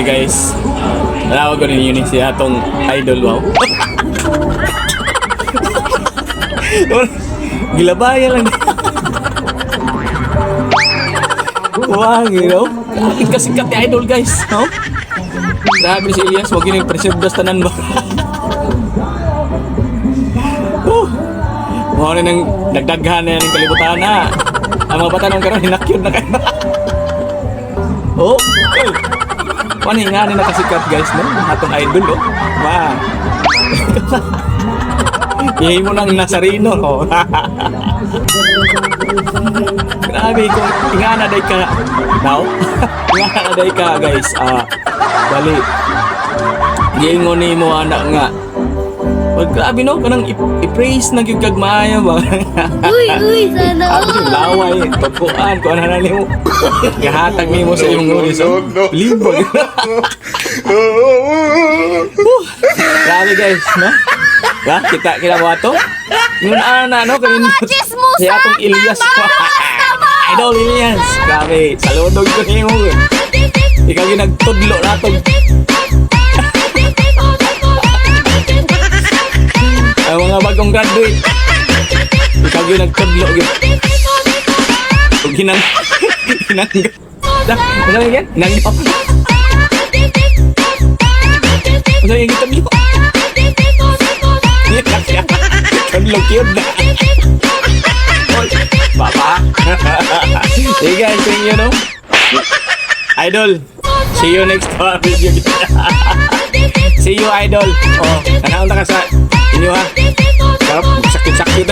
guys. Nawag ko rin yun si atong idol, wow. Gilabayan lang. Wow, you know? Kapit kasikat ni idol, guys. No? Grabe si Elias, huwag yun yung preservdas tanan ba? Mga na nang dagdaghan na yan yung kalibutan na. Ang mga bata nang karoon, hinakyod na kayo. Oh, okay. Paano nga na nakasikat, guys, no? Atong idol, oh. Wow. Ihay mo ng Nazareno, oh. Grabe, kung ingana day ka now, ingana day ka, guys. Bali, gingon ni mo anak nga. Well, grabe, no? Kanang i-praise na yung kagmaya ba? Uy, sana Ako yung laway, pagkuhan, kung ano na mo. Kahatag mo sa iyong ngulis. Libog. Grabe, guys, no? Ha? Kita mo ato? Yung na, no? Kanin si atong Elias. Idol Elias. Grabe, saludog ko niyo. Ikaw yung nagtudlo na ito. Ang mga bagong graduate. Ikaw yung nagtudlo. Ginang... Ano yan? Ginang... Ano yung gitag-lo? Tudlo cute na. Papa. Hey guys, thank you, no? Idol. See you next video. See you, idol. Oh, nanaunta ka sa inyo, ha? Sarap, sakit-sakit.